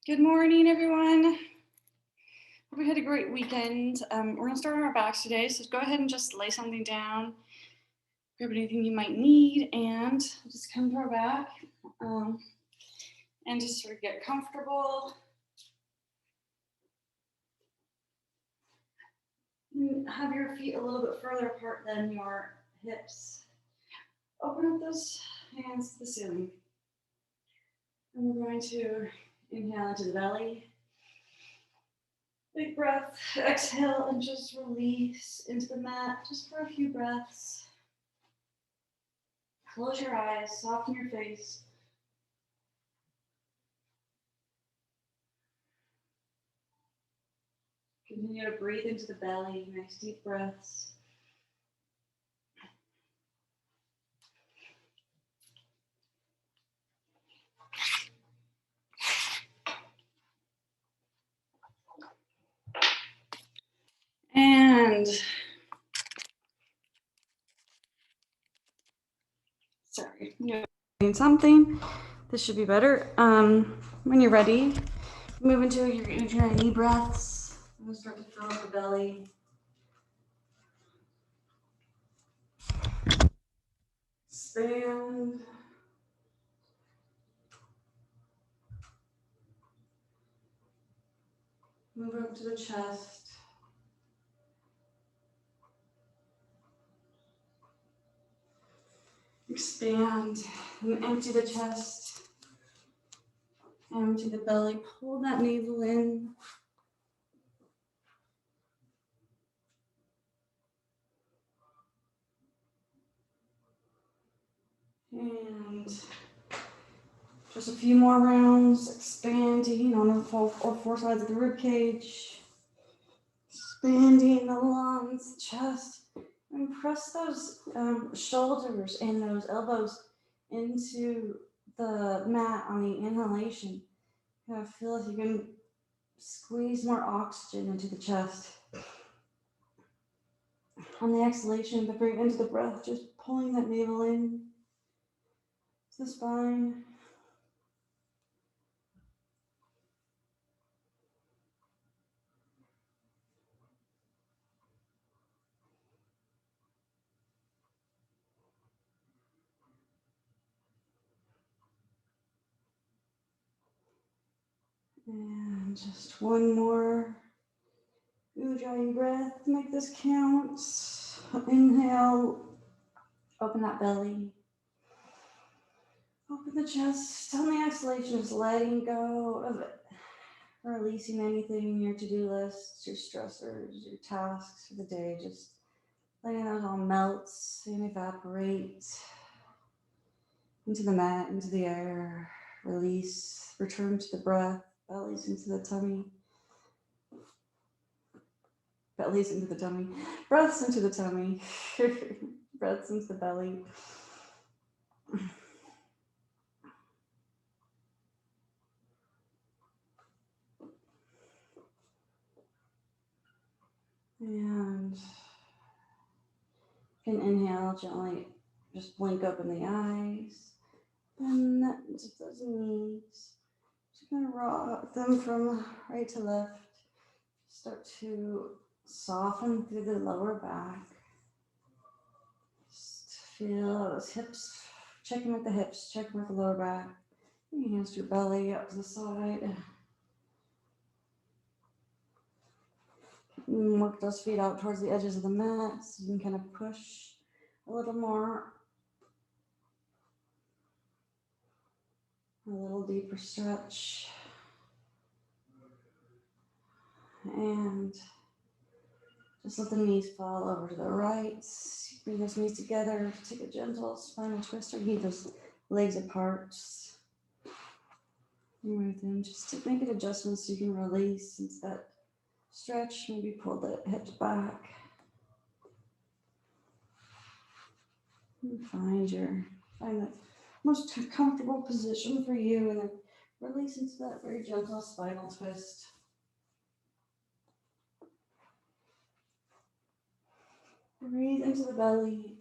Good morning, everyone. Hope we had a great weekend. We're going to start on our backs today, so go ahead and just lay something down, grab anything you might need, and just come to our back and just sort of get comfortable. And have your feet a little bit further apart than your hips. Open up those hands to the ceiling. And we're going to inhale into the belly. Big breath, exhale, and just release into the mat just for a few breaths. Close your eyes, soften your face. Continue to breathe into the belly, nice deep breaths. And sorry, doing something. This should be better. When you're ready, move into your Ujjayi breaths. I'm going to start to fill up the belly. Expand. Move up to the chest. Expand and empty the chest. Empty the belly. Pull that navel in. And just a few more rounds, expanding on all four sides of the rib cage. Expanding the lungs, chest, and press those shoulders and those elbows into the mat on the inhalation. Kind of feel if you can squeeze more oxygen into the chest. On the exhalation, but bring into the breath, just pulling that navel in to the spine. And just one more Ujjayi breath. Make this count. Inhale, open that belly. Open the chest. On the exhalation, just letting go of it. Releasing anything, your to-do lists, your stressors, your tasks for the day. Just letting those all melt and evaporate into the mat, into the air. Release, return to the breath, bellies into the tummy. Bellies into the tummy. Breaths into the tummy. Breaths into the belly. And you can inhale gently, just blink open the eyes. And just those knees. Just gonna rock them from right to left. Start to soften through the lower back. Just feel those hips. Checking with the hips, checking with the lower back. Bring your hands to your belly, up to the side. Work those feet out towards the edges of the mat so you can kind of push a little more. A little deeper stretch. And just let the knees fall over to the right. Bring those knees together. Take a gentle spinal twist or keep those legs apart. Move them just to make an adjustment so you can release into that stretch. Maybe pull the hips back. And find that most comfortable position for you, and then release into that very gentle spinal twist. Breathe into the belly.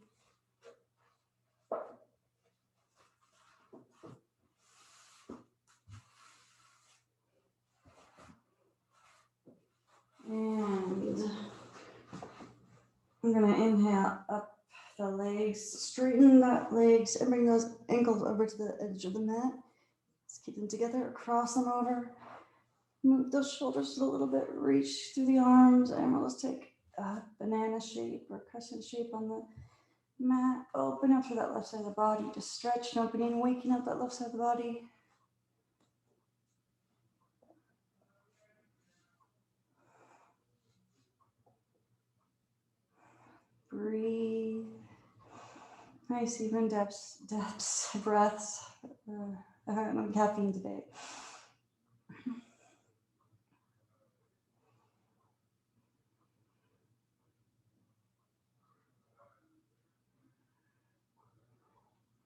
I'm gonna inhale up the legs, straighten that legs, and bring those ankles over to the edge of the mat. Let's keep them together, cross them over. Move those shoulders a little bit, reach through the arms, and we'll just take a banana shape or crescent shape on the mat. Open up for that left side of the body. Just stretch and opening, waking up that left side of the body. Breathe. Nice even depths, breaths. I haven't had caffeine today.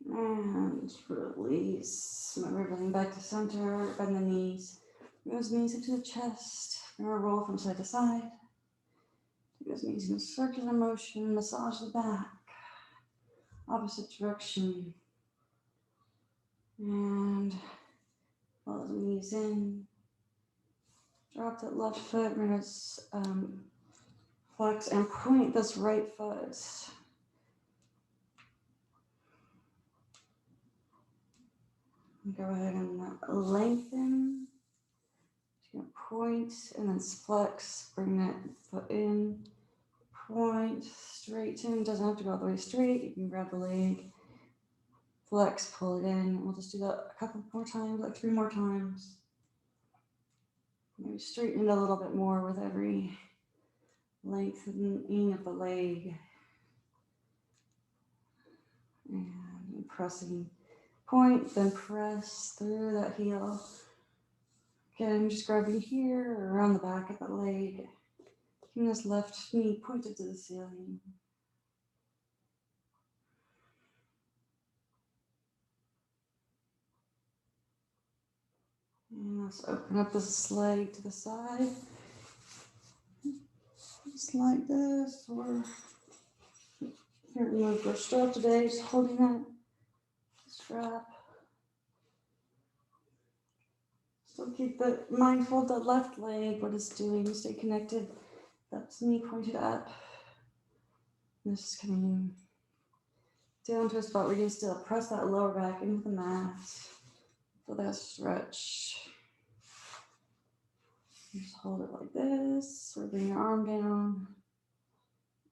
And release. Everything back to center. Bend the knees. Bring those knees into the chest. We're gonna roll from side to side. Take those knees in a circular motion. Massage the back. Opposite direction. And pull those knees in. Drop that left foot. We're gonna flex and point this right foot. Go ahead and lengthen. Just gonna point and then flex. Bring that foot in. Point, straighten. Doesn't have to go all the way straight. You can grab the leg, flex, pull it in. We'll just do that a couple more times, like 3 more times. Maybe straighten it a little bit more with every lengthening of the leg. And pressing. Point, then press through that heel. Again, just grabbing here or around the back of the leg. Keeping this left knee pointed to the ceiling. And let's open up this leg to the side. Just like this, or here we move for a strap today, just holding that strap. Still keep it mindful of the left leg, what it's doing, stay connected. That's knee pointed up. And this is coming down to a spot where you can still press that lower back into the mat. Feel that stretch. Just hold it like this, or bring your arm down.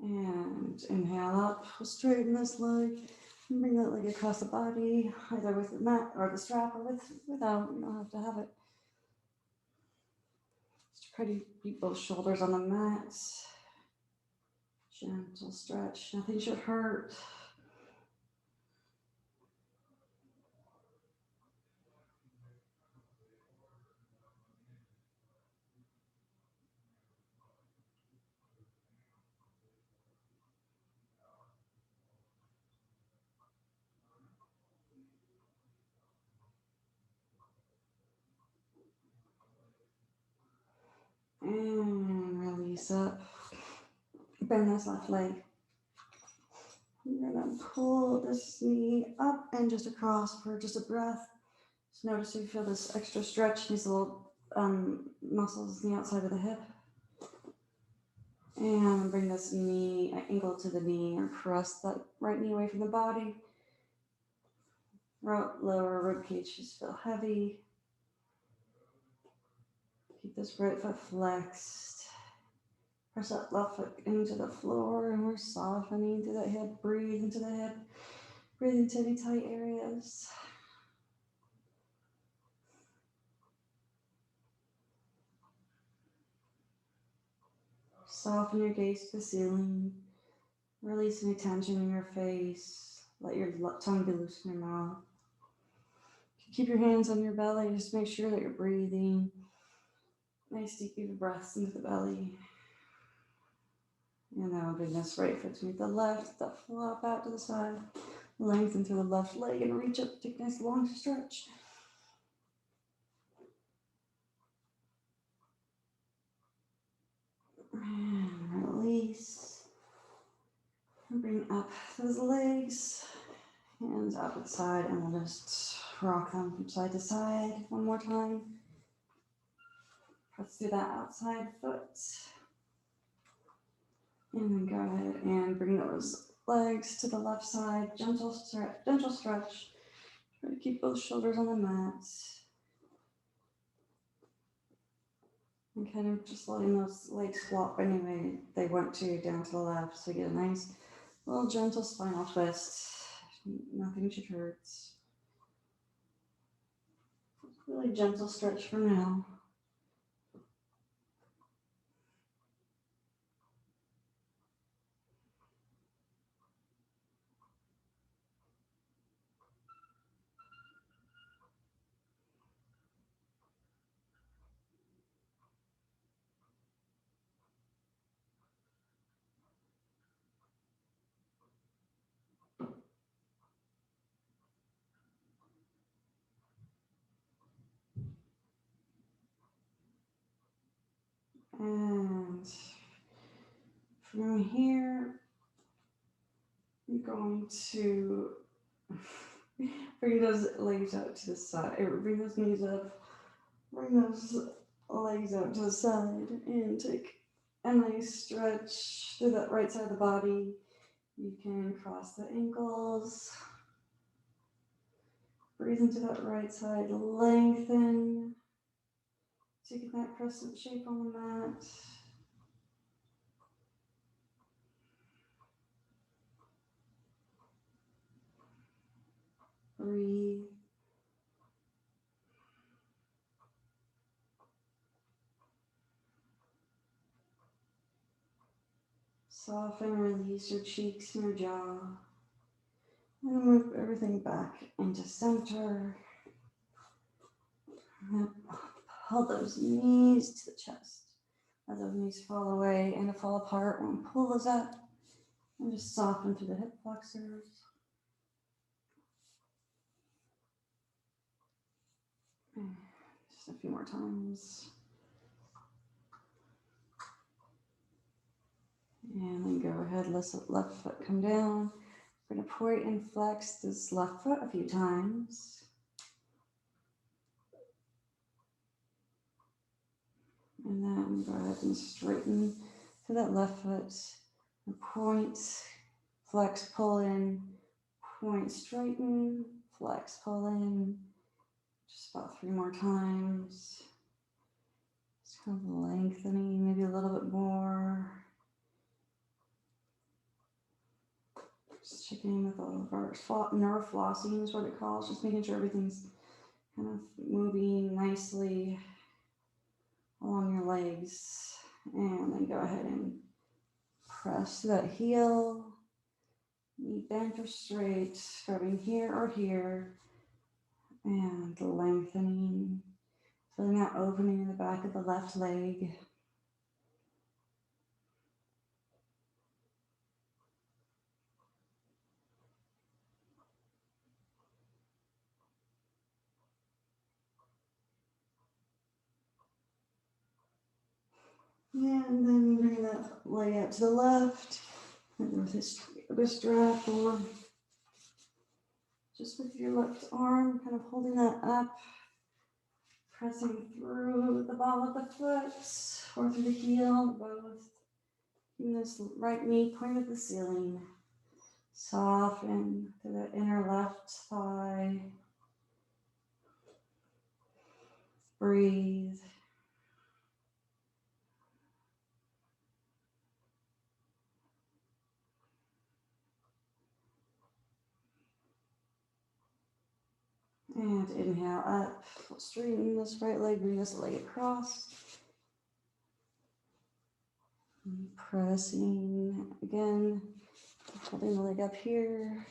And inhale up, we'll straighten this leg. And bring that leg across the body, either with the mat or the strap or without. You don't have to have it. Just try to keep both shoulders on the mat. Gentle stretch, nothing should hurt. And release up. Bend this left leg. You're gonna pull this knee up and just across for just a breath. Just notice you feel this extra stretch, these little muscles on the outside of the hip. And bring this knee, ankle to the knee, or press that right knee away from the body. Lower rib cage just feel heavy. Keep this right foot flexed. Press that left foot into the floor, and we're softening through that hip. Breathe into the hip. Breathe into any tight areas. Soften your gaze to the ceiling. Release any tension in your face. Let your tongue be loose in your mouth. Keep your hands on your belly. Just make sure that you're breathing. Nice deep breaths into the belly. And now bring this right foot to meet the left. That flop out to the side. Lengthen through the left leg and reach up. Take a nice long stretch. And release. And bring up those legs. Hands out to the side, and we'll just rock them from side to side one more time. Press through that outside foot. And then go ahead and bring those legs to the left side. Gentle stretch, gentle stretch. Try to keep those shoulders on the mat. And kind of just letting those legs flop anyway they want to down to the left. So you get a nice little gentle spinal twist. Nothing should hurt. Really gentle stretch for now. And from here, I'm going to bring those legs out to the side, or bring those knees up, bring those legs out to the side, and take a nice stretch through that right side of the body. You can cross the ankles, breathe into that right side, lengthen, taking that crescent shape on the mat. Breathe. Soften, release your cheeks and your jaw. And move everything back into center. And pull those knees to the chest. As those knees fall away and fall apart, and pull those up. And just soften through the hip flexors. Just a few more times. And then go ahead, let the left foot come down. We're going to point and flex this left foot a few times. And then go ahead and straighten to that left foot. And point, flex, pull in, point, straighten, flex, pull in. Just about 3 more times. Just kind of lengthening, maybe a little bit more. Just checking in with all of our nerve flossing is what it calls. Just making sure everything's kind of moving nicely along your legs. And then go ahead and press that heel. Knee bent or straight, starting here or here. And lengthening. Feeling that opening in the back of the left leg. And then bring that leg out to the left. And with the strap, or just with your left arm, kind of holding that up. Pressing through the ball of the foot or through the heel, both. Keeping this right knee pointed at the ceiling. Soften to the inner left thigh. Breathe. And inhale up. Straighten this right leg, bring this leg across. And pressing again. Holding the leg up here.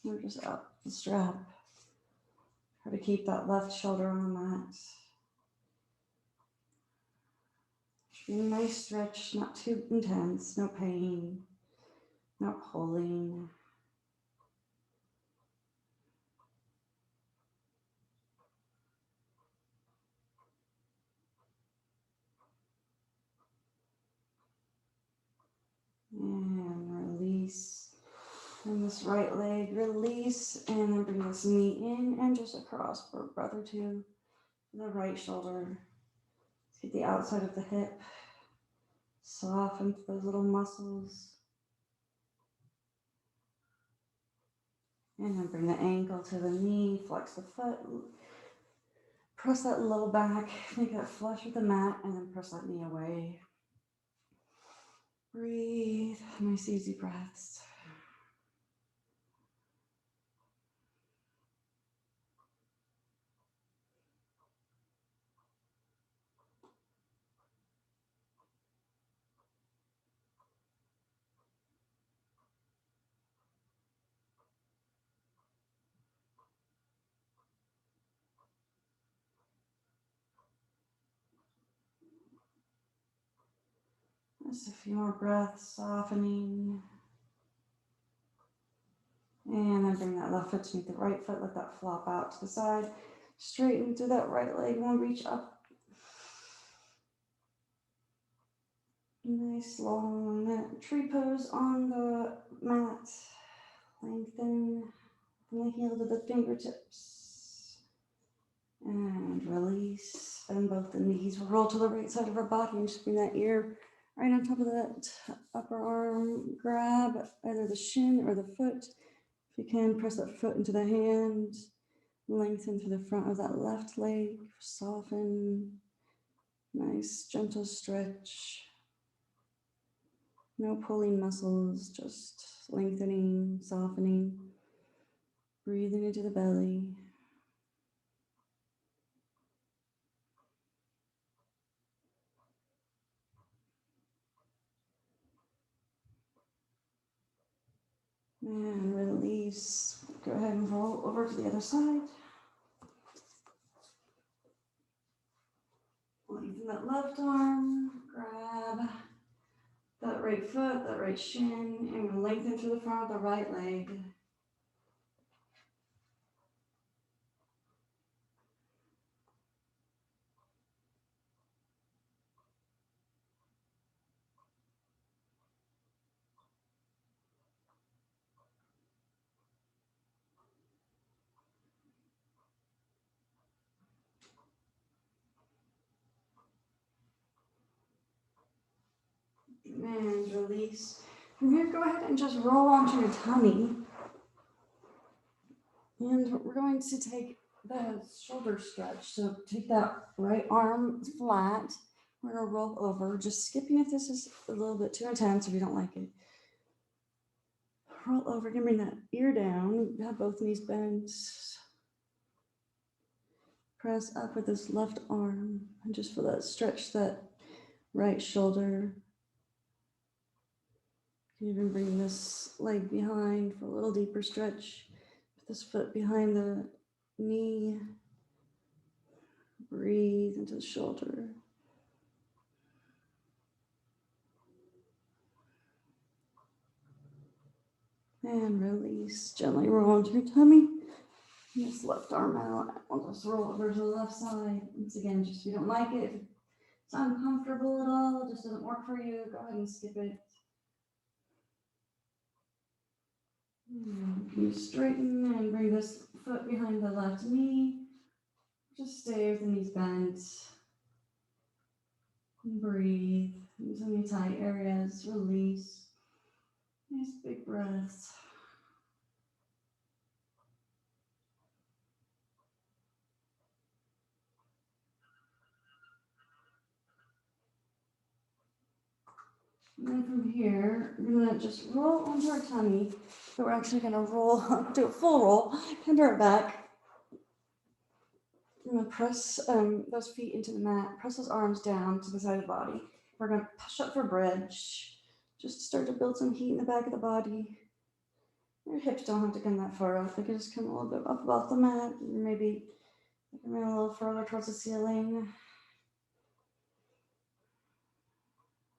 Or just up the strap. Try to keep that left shoulder on the mat. Should be a nice stretch, not too intense, no pain, no pulling. And release. And this right leg, release, and then bring this knee in and just across for a breath or two. The right shoulder. Get the outside of the hip. Soften those little muscles. And then bring the ankle to the knee, flex the foot, press that low back, make that flush with the mat, and then press that knee away. Breathe, nice easy breaths. Just a few more breaths, softening. And then bring that left foot to meet the right foot, let that flop out to the side. Straighten through that right leg, and we'll reach up. Nice long tree pose on the mat. Lengthen from the heel to the fingertips. And release. Bend both the knees. We'll roll to the right side of our body and just bring that ear right on top of that upper arm. Grab either the shin or the foot. If you can, press that foot into the hand. Lengthen through the front of that left leg. Soften. Nice gentle stretch. No pulling muscles, just lengthening, softening. Breathing into the belly. And release. Go ahead and roll over to the other side. Lengthen that left arm. Grab that right foot, that right shin, and we'll lengthen through the front of the right leg. And release. From here, go ahead and just roll onto your tummy. And we're going to take the shoulder stretch. So take that right arm flat. We're going to roll over, just skipping if this is a little bit too intense if you don't like it. Roll over, you can bring that ear down, have both knees bent. Press up with this left arm and just feel that stretch that right shoulder. You can even bring this leg behind for a little deeper stretch. Put this foot behind the knee. Breathe into the shoulder. And release. Gently roll into your tummy. And this left arm out. We'll just roll over to the left side. Once again, just if you don't like it, if it's uncomfortable at all, it just doesn't work for you, go ahead and skip it. And you straighten and bring this foot behind the left knee. Just stay with the knees bent. And breathe. Use any tight areas. Release. Nice big breaths. And then from here, we're gonna just roll onto our tummy. So we're actually gonna roll, do a full roll, tender our back. We're gonna press those feet into the mat, press those arms down to the side of the body. We're gonna push up for bridge. Just start to build some heat in the back of the body. Your hips don't have to come that far up. They can just come a little bit up above the mat. Maybe come in a little further towards the ceiling.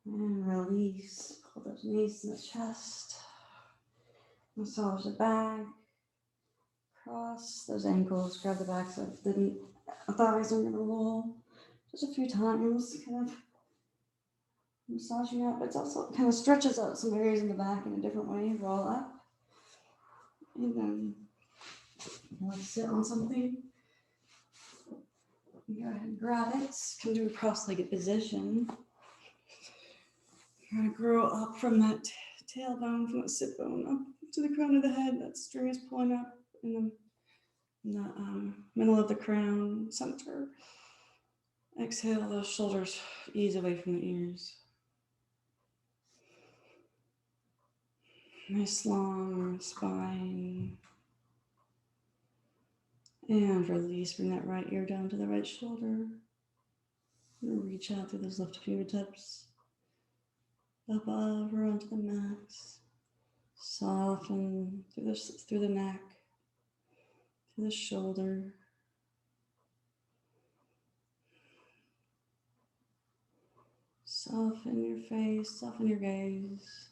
And release. Pull those knees to the chest. Massage the back. Cross those ankles. Grab the backs of the thighs. I'm going to roll just a few times. Kind of massaging up. It also kind of stretches out some areas in the back in a different way. Roll up. And then let's sit on something. Go ahead and grab it. Come to a cross-legged position. You're gonna grow up from that tailbone, from that sit bone, up to the crown of the head. That string is pulling up in the middle of the crown center. Exhale, those shoulders ease away from the ears. Nice long spine. And release, bring that right ear down to the right shoulder. Reach out through those left fingertips, above or onto the mat. Soften through the neck, through the shoulder. Soften your face, soften your gaze.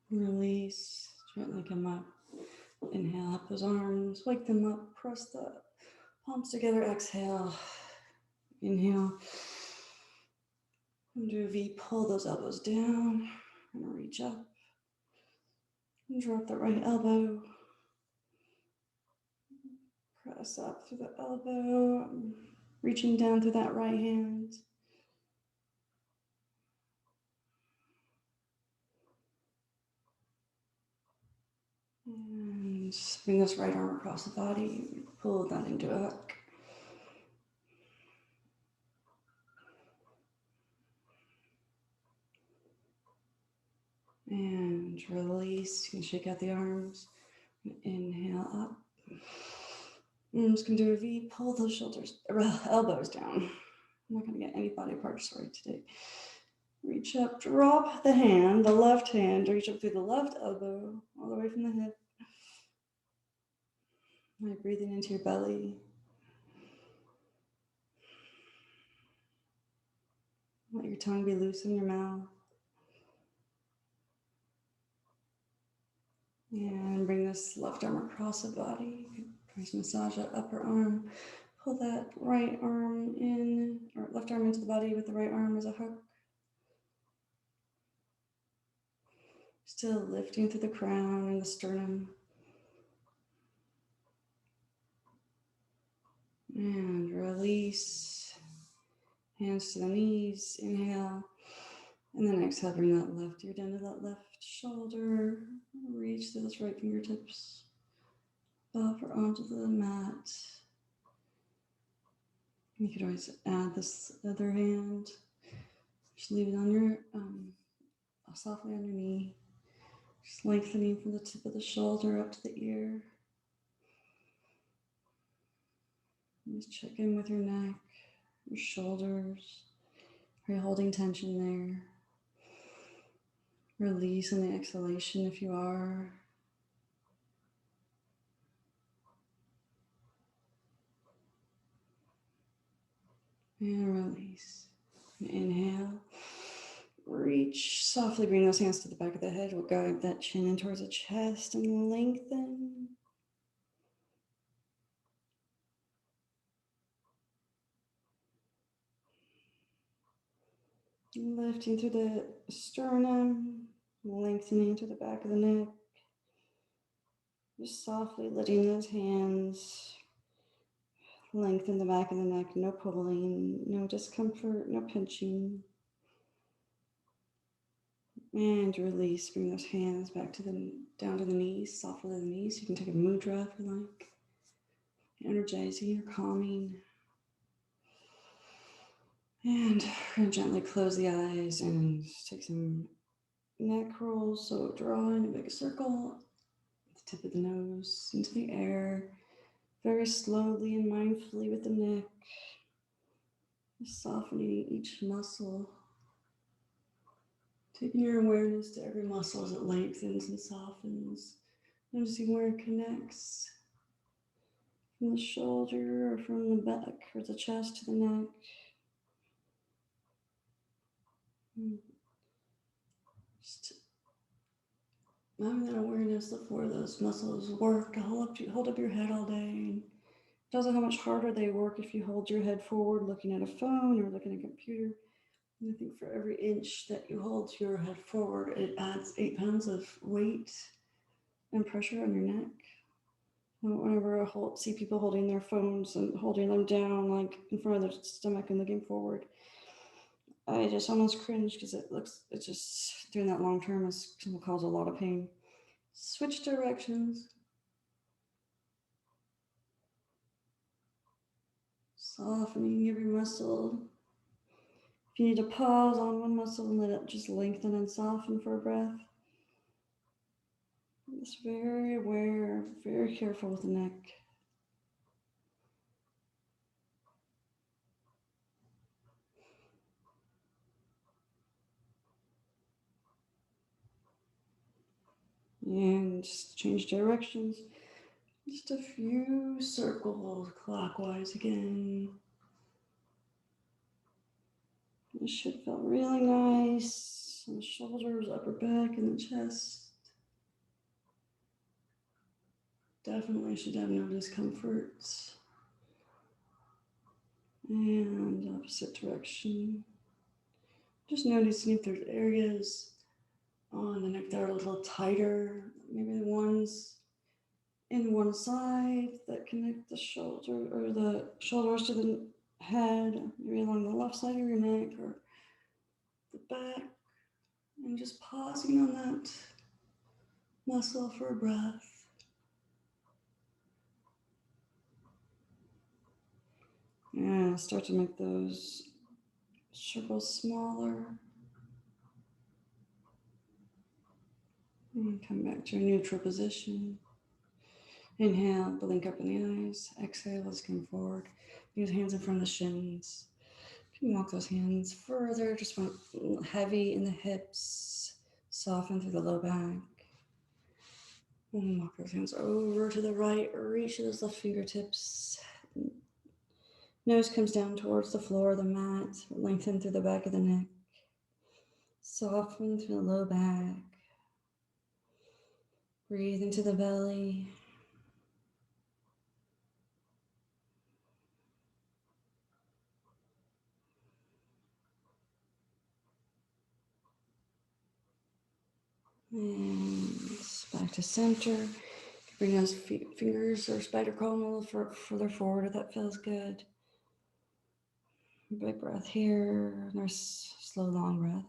Release, gently come up. Inhale up those arms, wake them up, press the palms together, exhale. Inhale. And do a V, pull those elbows down, and reach up. And drop the right elbow. Press up through the elbow, reaching down through that right hand. And bring this right arm across the body, pull that into a hook. And release, you can shake out the arms. Inhale up. I'm just gonna do a V, pull those shoulders, elbows down. I'm not gonna get any body parts, sorry, today. Reach up, drop the hand, the left hand, reach up through the left elbow, all the way from the hip. Like breathing into your belly. Let your tongue be loose in your mouth. And bring this left arm across the body. Nice massage that upper arm. Pull that right arm in, or left arm into the body with the right arm as a hook. Still lifting through the crown and the sternum. And release. Hands to the knees. Inhale. And then exhale, bring that left ear down to that left shoulder. Reach through those right fingertips. Above or onto the mat. You could always add this other hand. Just leave it on your, softly on your knee. Just lengthening from the tip of the shoulder up to the ear. And just check in with your neck, your shoulders. Are you holding tension there? Release on the exhalation if you are. And release. And inhale. Reach. Softly bring those hands to the back of the head. We'll guide that chin in towards the chest and lengthen. Lifting through the sternum, lengthening to the back of the neck. Just softly letting those hands lengthen the back of the neck. No pulling, no discomfort, no pinching. And release. Bring those hands back to down to the knees, soften the knees. You can take a mudra if you like. Energizing or calming. And we're going to gently close the eyes and take some neck rolls. So drawing a big circle at the tip of the nose into the air, very slowly and mindfully with the neck, just softening each muscle. Taking your awareness to every muscle as it lengthens and softens. Noticing where it connects from the shoulder or from the back or the chest to the neck. Just having that awareness of where those muscles work to hold up your head all day. It doesn't know how much harder they work if you hold your head forward looking at a phone or looking at a computer. And I think for every inch that you hold your head forward, it adds 8 pounds of weight and pressure on your neck. Whenever I see people holding their phones and holding them down, like in front of their stomach and looking forward, I just almost cringe because it's just doing that long term is going to cause a lot of pain. Switch directions. Softening every muscle. If you need to pause on one muscle and let it just lengthen and soften for a breath. Just very aware, very careful with the neck. And just change directions. Just a few circles clockwise again. This should feel really nice on the shoulders, upper back, and the chest. Definitely should have no discomforts. And opposite direction. Just noticing if there's areas on the neck that are a little tighter, maybe the ones in one side that connect the shoulder or the shoulders to the head, maybe along the left side of your neck or the back, and just pausing on that muscle for a breath. And start to make those circles smaller. And come back to a neutral position. Inhale, blink up in the eyes. Exhale, let's come forward. Use hands in front of the shins. You can walk those hands further, just want heavy in the hips, soften through the low back. And walk those hands over to the right, reach those left fingertips. Nose comes down towards the floor of the mat, lengthen through the back of the neck. Soften through the low back. Breathe into the belly. And back to center. Bring those fingers or spider crawling a little further forward if that feels good. Big breath here. Nice, slow, long breath.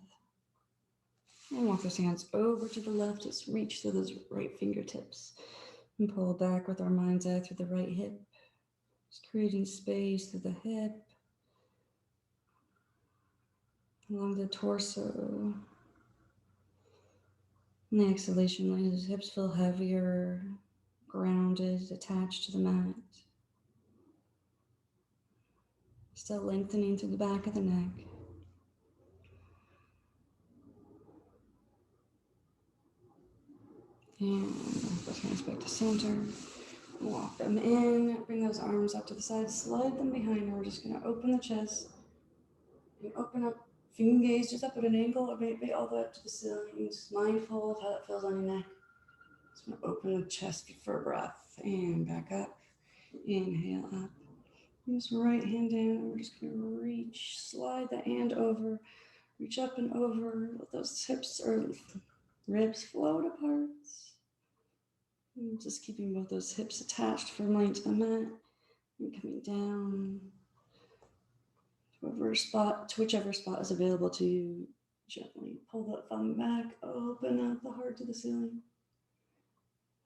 And walk those hands over to the left. Just reach through those right fingertips. And pull back with our mind's eye through the right hip. Just creating space through the hip. Along the torso. And the exhalation, let his hips feel heavier, grounded, attached to the mat. Still lengthening through the back of the neck. And those hands back to center. Walk them in, bring those arms out to the side, slide them behind, and we're just going to open the chest and open up, finger gaze just up at an angle or maybe all the way up to the ceiling. Just mindful of how that feels on your neck. Just going to open the chest for a breath and back up. Inhale up. Use right hand down, and we're just going to reach, slide the hand over, reach up and over, let those hips or ribs float apart. And just keeping both those hips attached firmly to the mat and coming down to whichever spot is available to you. Gently pull that thumb back, open up the heart to the ceiling.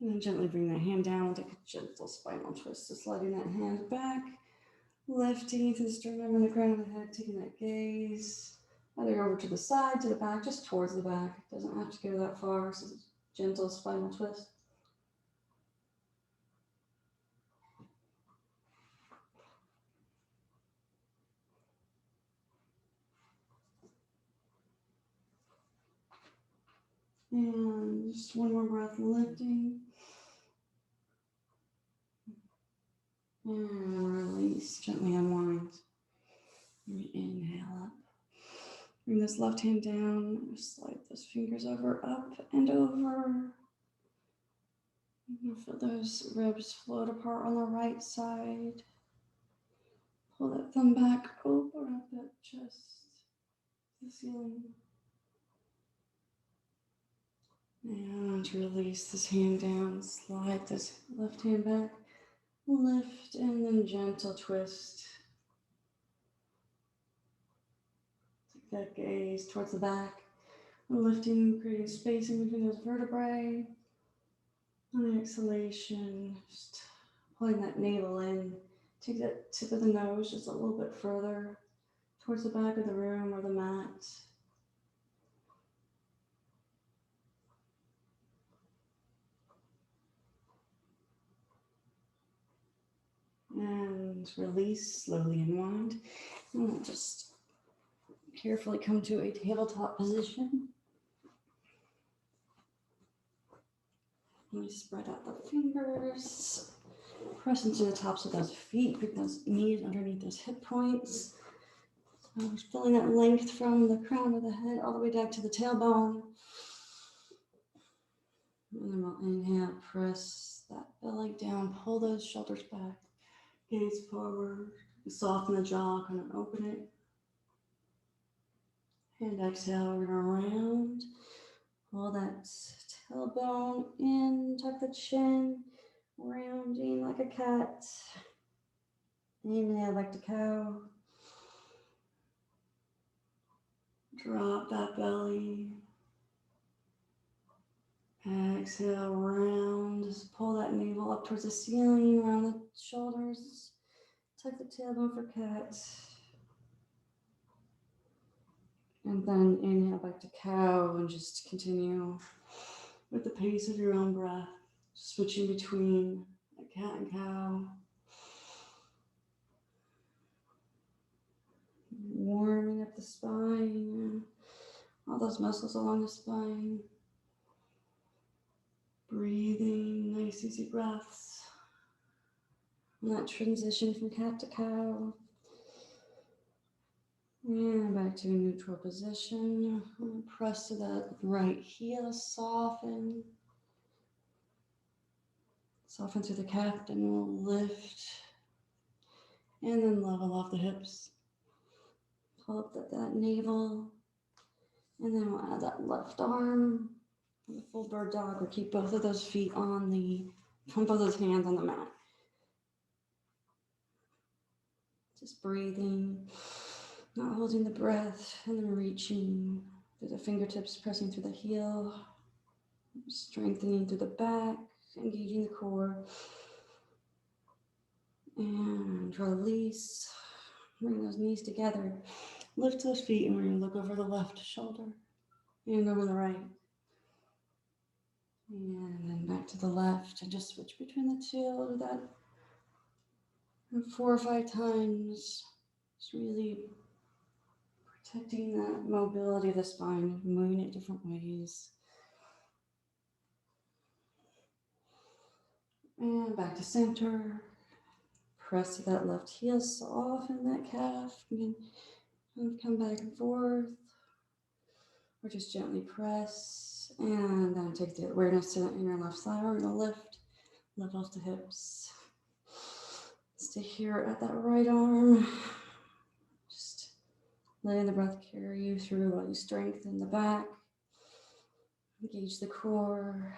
And then gently bring that hand down, take a gentle spinal twist, just sliding that hand back, lifting through the sternum and the crown of the head, taking that gaze either over to the side, to the back, just towards the back. It doesn't have to go that far, so it's a gentle spinal twist. And just one more breath, lifting. And release, gently unwind. Inhale up. Bring this left hand down, slide those fingers over, up and over. Feel those ribs float apart on the right side. Pull that thumb back, open up that chest, the ceiling. And to release this hand down, slide this left hand back, lift, and then gentle twist. Take that gaze towards the back, lifting, creating space in between those vertebrae. On the exhalation, just pulling that navel in. Take that tip of the nose just a little bit further towards the back of the room or the mat. And release, slowly unwind. And we'll just carefully come to a tabletop position. And we spread out the fingers. Press into the tops of those feet, bring those knees underneath those hip points. So we're feeling that length from the crown of the head all the way down to the tailbone. And then we'll inhale, press that belly down, pull those shoulders back, gaze forward, soften the jaw, kind of open it. And exhale, we're gonna round, pull that tailbone in, tuck the chin, rounding like a cat. Inhale back to cow. Drop that belly. Exhale, round. Just pull that navel up towards the ceiling, around the shoulders. Tuck the tailbone for cat. And then inhale back to cow and just continue with the pace of your own breath. Switching between a cat and cow. Warming up the spine, all those muscles along the spine. Breathing, nice easy breaths. And that transition from cat to cow. And back to a neutral position. Press to that right heel, soften. Soften through the calf, and we'll lift. And then level off the hips. Pull up that navel. And then we'll add that left arm. The full bird dog, or keep both of those feet on both of those hands on the mat. Just breathing, not holding the breath, and then reaching through the fingertips, pressing through the heel, strengthening through the back, engaging the core. And release, bring those knees together, lift those feet, and we're going to look over the left shoulder and over the right. And then back to the left, and just switch between the two. I'll do that 4 or 5 times. Just really protecting that mobility of the spine, moving it different ways. And back to center. Press to that left heel, soften that calf. Again, come back and forth. Or just gently press. And then take the awareness to the inner left side. We're going to lift off the hips. Stay here at that right arm. Just letting the breath carry you through while you strengthen the back. Engage the core.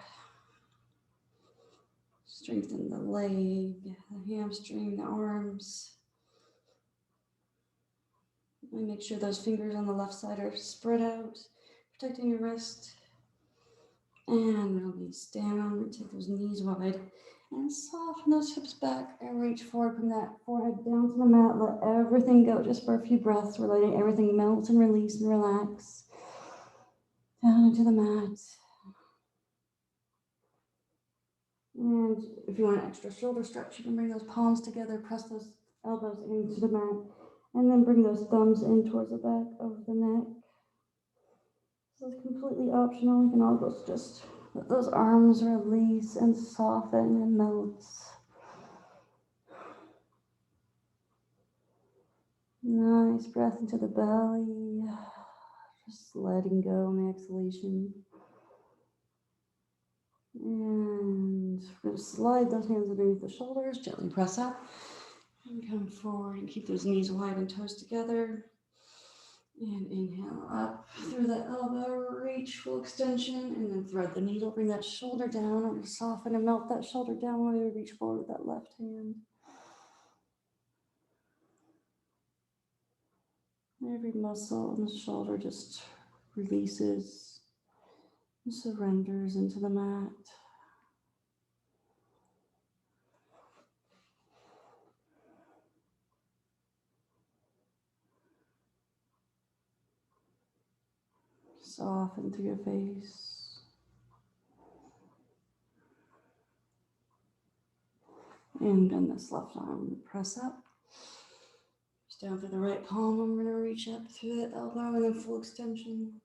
Strengthen the leg, the hamstring, the arms. And make sure those fingers on the left side are spread out, protecting your wrist. And release down, take those knees wide, and soften those hips back and reach forward from that forehead down to the mat. Let everything go just for a few breaths. We're letting everything melt and release and relax. Down into the mat. And if you want an extra shoulder stretch, you can bring those palms together, press those elbows into the mat, and then bring those thumbs in towards the back of the neck. So it's completely optional. You can always just let those arms release and soften and melt. Nice breath into the belly. Just letting go on the exhalation. And we're going to slide those hands underneath the shoulders, gently press up and come forward and keep those knees wide and toes together. And inhale up through the elbow, reach full extension, and then thread the needle, bring that shoulder down, and soften and melt that shoulder down while you reach forward with that left hand. Every muscle in the shoulder just releases and surrenders into the mat. Soften through your face. And bend this left arm, press up. Just down through the right palm, I'm gonna reach up through the elbow and then full extension.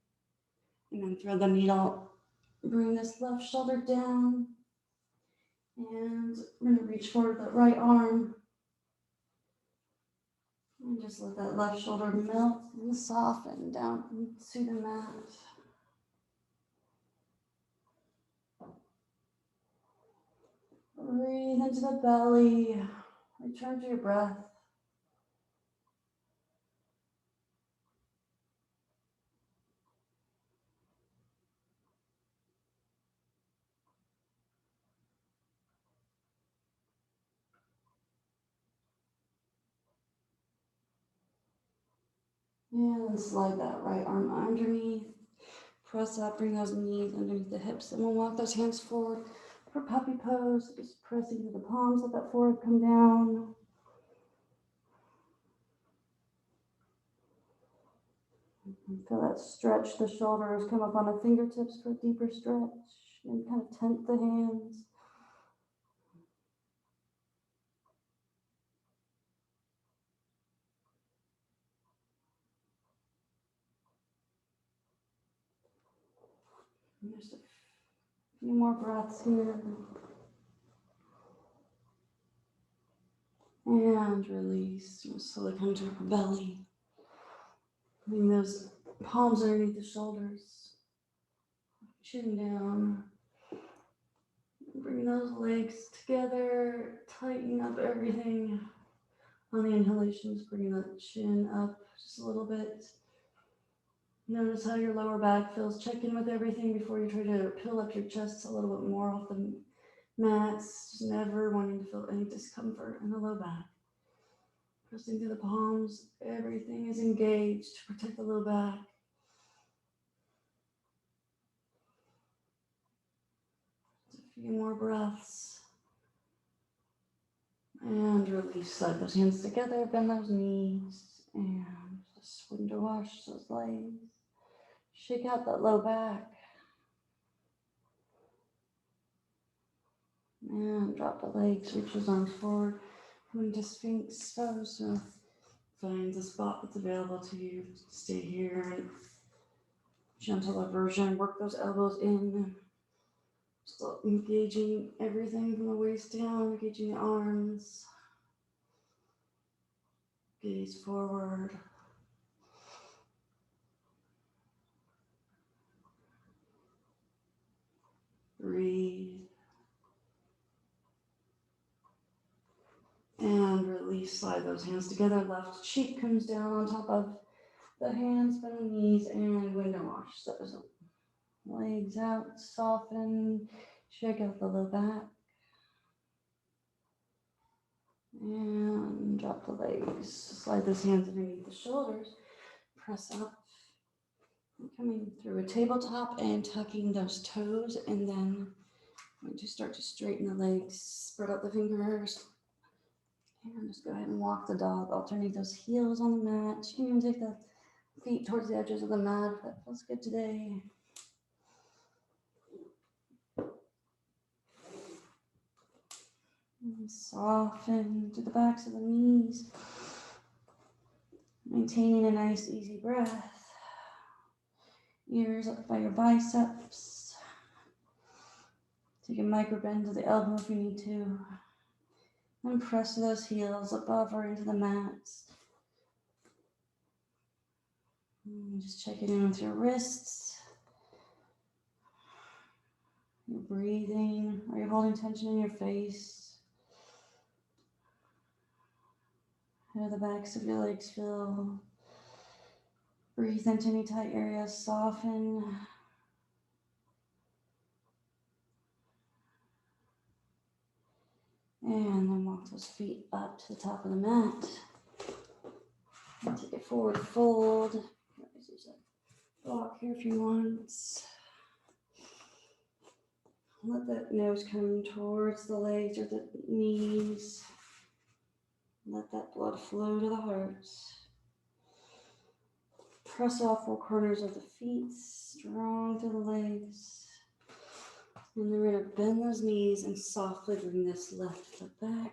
And then thread the needle, bring this left shoulder down. And I'm gonna reach forward with that right arm. And just let that left shoulder melt and soften down into the mat. Breathe into the belly. Return to your breath. And then slide that right arm underneath. Press up, bring those knees underneath the hips, and we'll walk those hands forward for puppy pose. Just pressing into the palms, let that forehead come down. And feel that stretch. The shoulders come up on the fingertips for a deeper stretch, and kind of tent the hands. And just a few more breaths here. And release. And slowly come to your belly. Bring those palms underneath the shoulders. Chin down. Bring those legs together. Tighten up everything. On the inhalations, bring the chin up just a little bit. Notice how your lower back feels. Check in with everything before you try to peel up your chest a little bit more off the mats. Just never wanting to feel any discomfort in the low back. Pressing through the palms, everything is engaged to protect the low back. Just a few more breaths. And release, slide those hands together, bend those knees, and just window wash those legs. Shake out that low back. And drop the legs, reach those arms forward. Come into Sphinx pose. So find the spot that's available to you. Stay here. Gentle aversion. Work those elbows in. Still engaging everything from the waist down. Engaging the arms. Gaze forward. Breathe. And release, slide those hands together. Left cheek comes down on top of the hands, bend the knees, and window wash those legs out. Soften, shake out the low back. And drop the legs. Slide those hands underneath the shoulders. Press up. Coming through a tabletop and tucking those toes. And then I'm going to start to straighten the legs. Spread out the fingers. And just go ahead and walk the dog. Alternate those heels on the mat. You can take the feet towards the edges of the mat if that feels good today. And soften to the backs of the knees. Maintaining a nice easy breath. Ears up by your biceps. Take a micro bend to the elbow if you need to. And press those heels above or into the mats. And just checking in with your wrists. Your breathing. Are you holding tension in your face? How do the backs of your legs feel? Breathe into any tight areas, soften. And then walk those feet up to the top of the mat. And take it forward, fold. Use a block here if you want. Let that nose come towards the legs or the knees. Let that blood flow to the heart. Press off four corners of the feet, strong through the legs. And then we're going to bend those knees and softly bring this left foot back.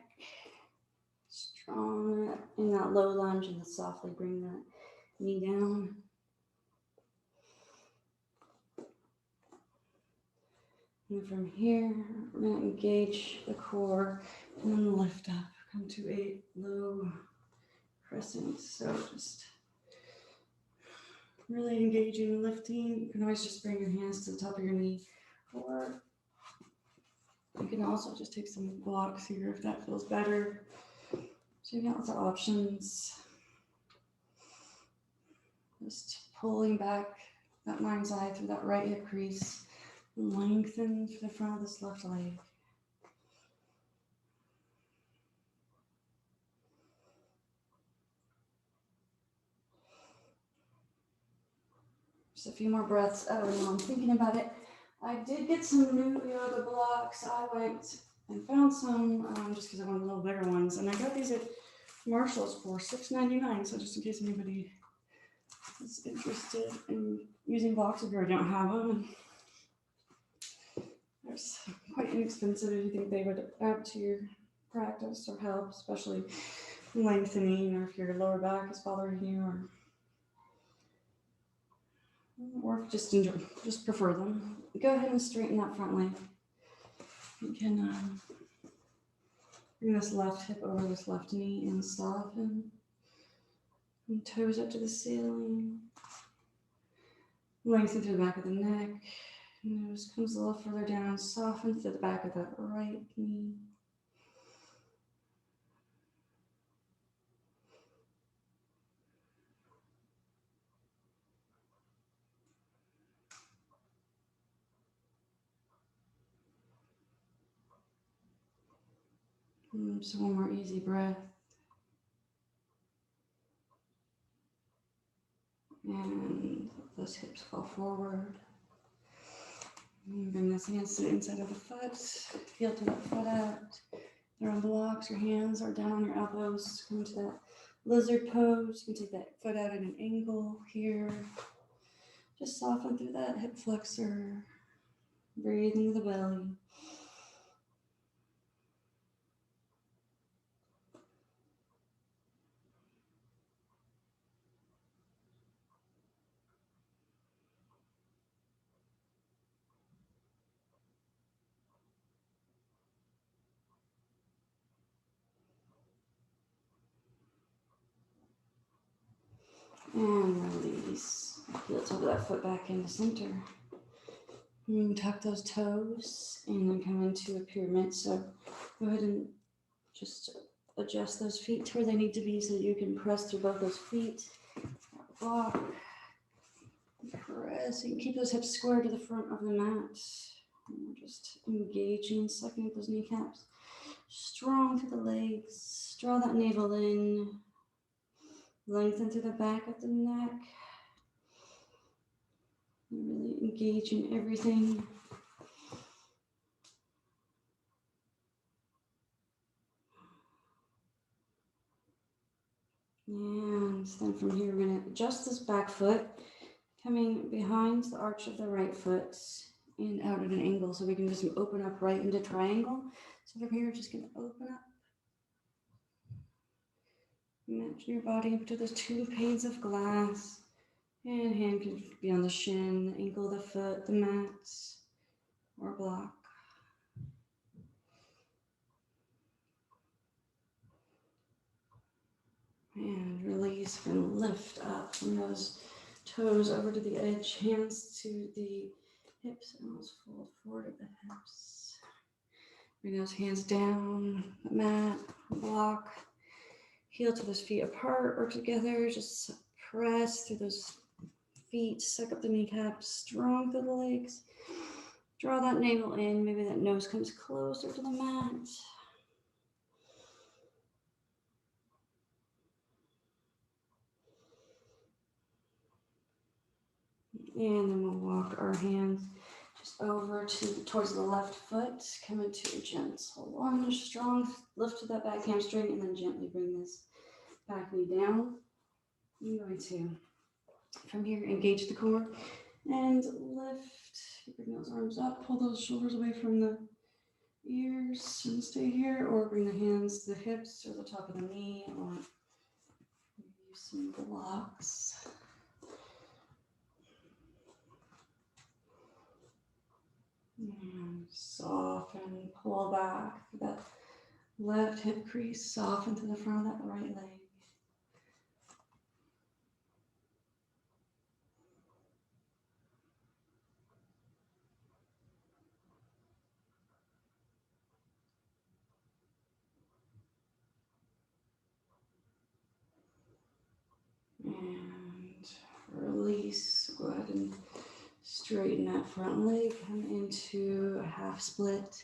Strong in that low lunge, and then softly bring that knee down. And from here, we're going to engage the core and then lift up. Come to a low crescent. So just really engaging and lifting. You can always just bring your hands to the top of your knee, or you can also just take some blocks here if that feels better. So you got lots of options. Just pulling back that mind's eye through that right hip crease. And lengthen through the front of this left leg. Just a few more breaths. Oh, no, I'm thinking about it. I did get some new yoga blocks. I went and found some just because I wanted little bigger ones. And I got these at Marshall's for $6.99. So just in case anybody is interested in using blocks if you already don't have them. They're quite inexpensive if you think they would add to your practice or help, especially lengthening, or if your lower back is bothering you, or if you just prefer them. Go ahead and straighten that front leg. You can bring this left hip over this left knee and soften. And toes up to the ceiling. Lengthen through the back of the neck. Nose comes a little further down. Soften through the back of that right knee. So one more easy breath. And those hips fall forward. And bring those hands to the inside of the foot. Heel to that foot out. They're on blocks, your hands are down on your elbows. Come to that lizard pose. You can take that foot out at an angle here. Just soften through that hip flexor. Breathe into the belly. And release. Heel toe that foot back into center. And tuck those toes and then come into a pyramid. So go ahead and just adjust those feet to where they need to be so that you can press through both those feet. Block. Press. You can keep those hips square to the front of the mat. And we're just engaging, sucking at those kneecaps. Strong through the legs. Draw that navel in. Lengthen through the back of the neck. Really engage in everything. And then from here, we're going to adjust this back foot, coming behind the arch of the right foot and out at an angle. So we can just open up right into triangle. So from here, we're just going to open up. Imagine your body up to those two panes of glass. And hand can be on the shin, the ankle, the foot, the mat, or block. And release and lift up from those toes over to the edge, hands to the hips, and almost fold forward at the hips. Bring those hands down, the mat, block. Heel to those feet apart or together. Just press through those feet, suck up the kneecaps, strong through the legs. Draw that navel in, maybe that nose comes closer to the mat. And then we'll walk our hands just over towards the left foot. Come into a gentle lunge, strong lift to that back hamstring, and then gently bring this back knee down. I'm going to, from here, engage the core and lift. Bring those arms up, pull those shoulders away from the ears and stay here, or bring the hands to the hips or the top of the knee, or use some blocks. And soften, pull back that left hip crease, soften to the front of that right leg. And release. Go ahead and straighten that front leg. Come into a half split.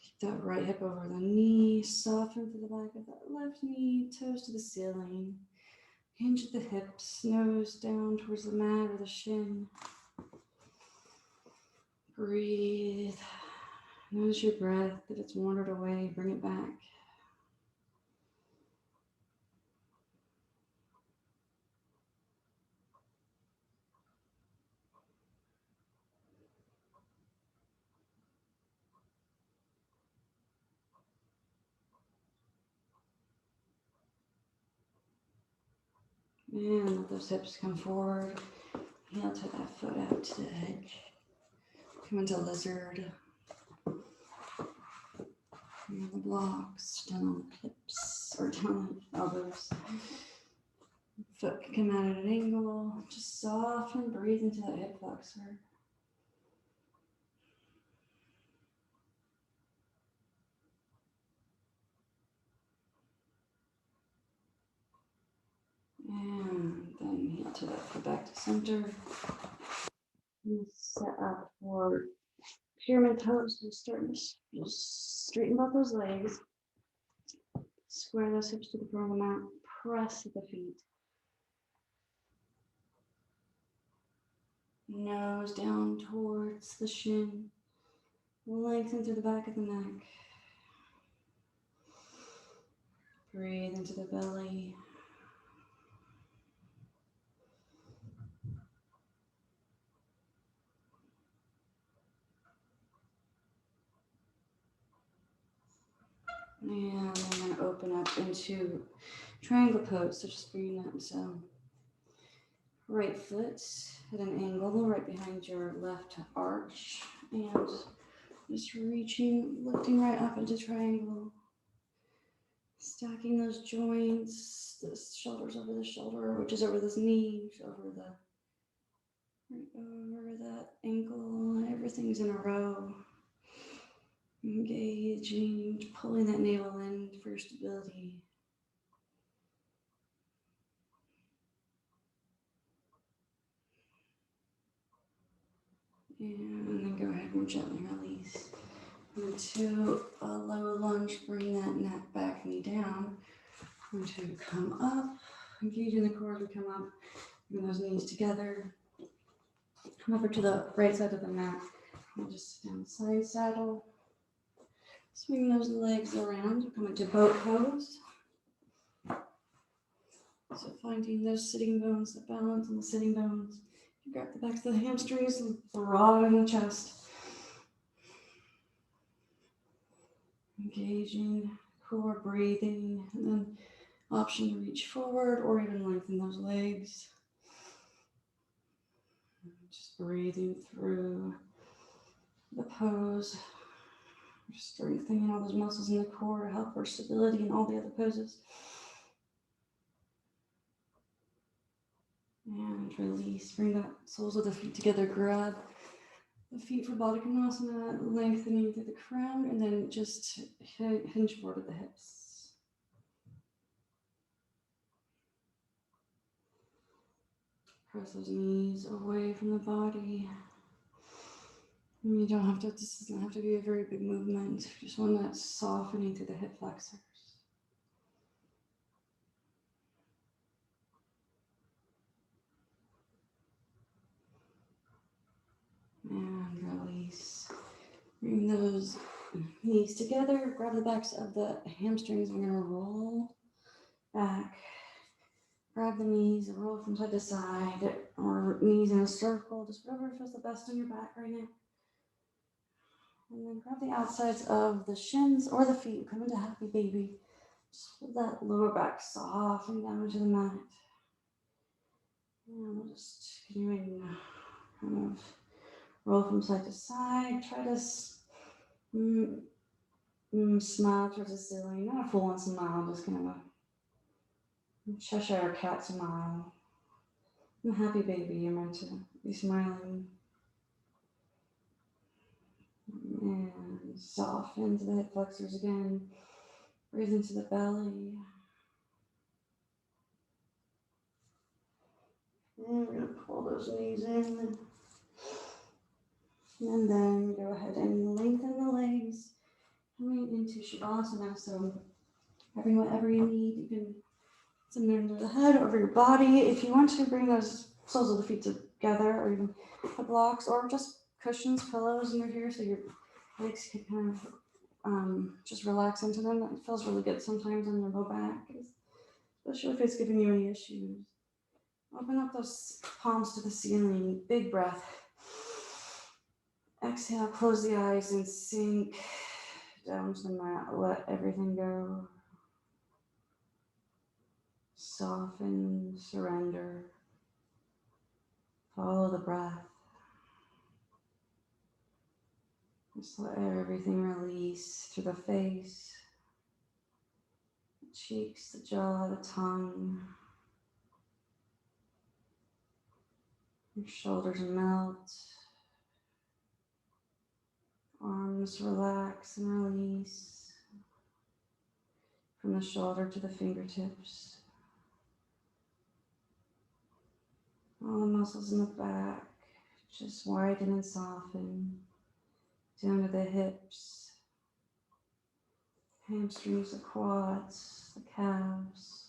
Keep that right hip over the knee. Soften to the back of that left knee. Toes to the ceiling. Hinge at the hips. Nose down towards the mat or the shin. Breathe. Notice your breath, that it's wandered away. Bring it back. And let those hips come forward. Heel to that foot out to the edge. Come into lizard. And the blocks down on the hips or down on the elbows. Foot can come out at an angle. Just soften, breathe into that hip flexor. And then heel to that foot back to center. And set up for pyramid pose. We're starting to just straighten both those legs. Square those hips to the front of the mat. Press at the feet. Nose down towards the shin. Lengthen through the back of the neck. Breathe into the belly. And I'm going to open up into triangle pose. So just bring that right foot at an angle right behind your left arch. And just reaching, lifting right up into triangle. Stacking those joints, the shoulders over the shoulder, which is over this knee, over that ankle. Everything's in a row. Engaging, pulling that navel in for your stability. And then go ahead and gently release into a low lunge. Bring that neck back, knee down. I'm going to come up, engaging the core as we come up. Bring those knees together. Come over to the right side of the mat. And just sit down, side saddle. Swing those legs around. Come into boat pose. So finding those sitting bones, the balance on the sitting bones. You grab the backs of the hamstrings, broaden the chest. Engaging core, breathing, and then option to reach forward or even lengthen those legs. Just breathing through the pose. Just strengthening all those muscles in the core to help for stability in all the other poses. And release. Bring the soles of the feet together. Grab the feet for Baddha Konasana, lengthening through the crown, and then just hinge forward at the hips. Press those knees away from the body. You don't have to, this doesn't have to be a very big movement, just one that's softening through the hip flexors. And release. Bring those knees together, grab the backs of the hamstrings. We're gonna roll back. Grab the knees, roll from side to side, or knees in a circle, just whatever feels the best on your back right now. And then grab the outsides of the shins or the feet, come into happy baby. Just hold that lower back soften down to the mat. And we'll just continuing kind of roll from side to side. Try to smile towards the ceiling, not a full on smile, just kind of a Cheshire cat smile. I'm a happy baby, you're meant to be smiling. And soften to the hip flexors again. Breathe into the belly. And we're going to pull those knees in. And then go ahead and lengthen the legs. Coming into Shavasana. So having whatever you need, you can send it under the head, over your body. If you want to bring those soles of the feet together, or even put blocks, or just cushions, pillows under here, so your legs can kind of just relax into them. It feels really good sometimes on your low back, especially if it's giving you any issues. Open up those palms to the ceiling. Big breath. Exhale, close the eyes and sink down to the mat. Let everything go. Soften, surrender. Follow the breath. Just let everything release through the face, the cheeks, the jaw, the tongue. Your shoulders melt. Arms relax and release. From the shoulder to the fingertips. All the muscles in the back just widen and soften. Down to the hips, hamstrings, the quads, the calves.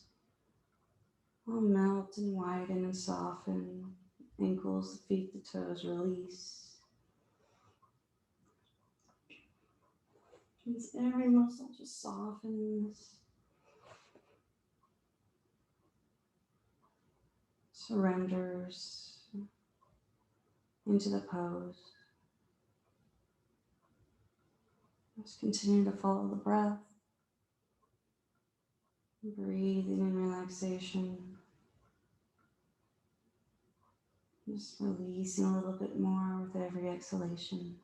All melt and widen and soften. Ankles, the feet, the toes release. As every muscle just softens. Surrenders into the pose. Just continue to follow the breath. Breathing in relaxation. Just releasing a little bit more with every exhalation.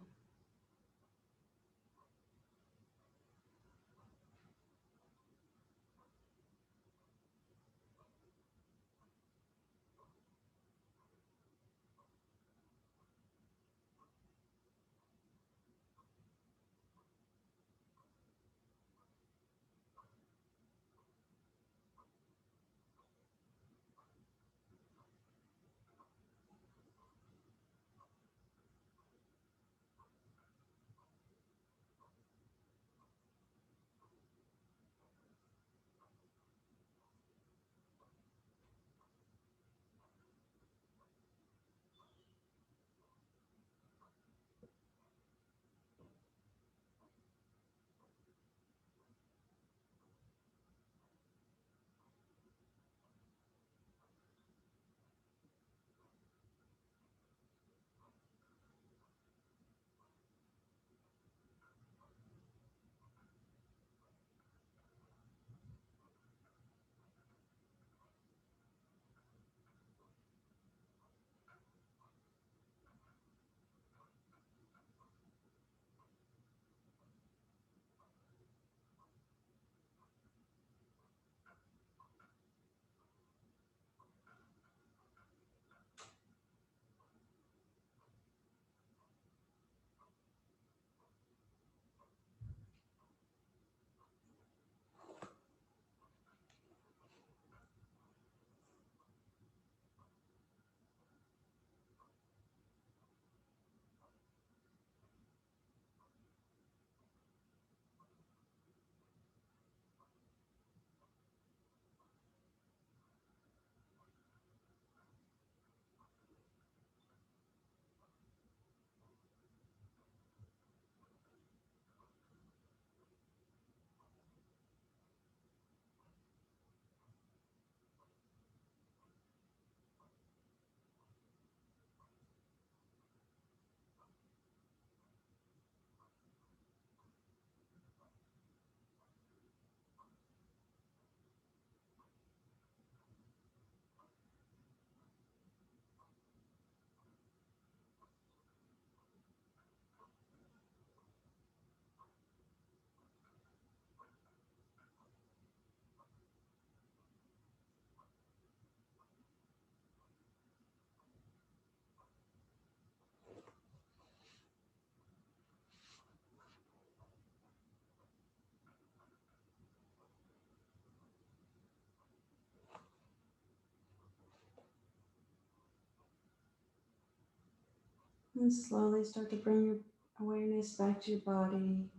And slowly start to bring your awareness back to your body.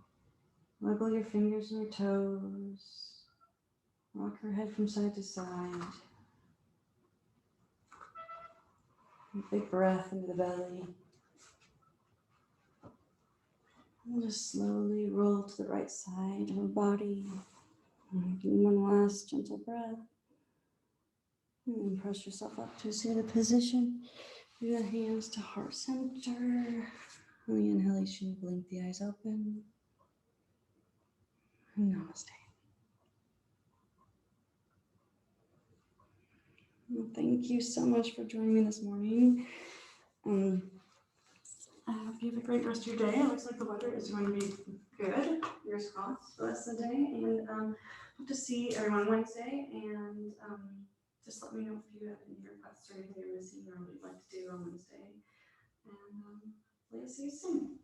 Wiggle your fingers and your toes. Rock your head from side to side. A big breath into the belly. And just slowly roll to the right side of your body. One last gentle breath. And press yourself up to a seated position. Bring the hands to heart center. On the inhalation, blink the eyes open. Namaste. Well, thank you so much for joining me this morning. I hope you have a great rest of your day. It looks like the weather is going to be good. Fingers crossed the rest of the day. And hope to see everyone Wednesday. And just let me know if you have any requests or anything you're missing or what you'd like to do on Wednesday. And hopefully I'll see you soon.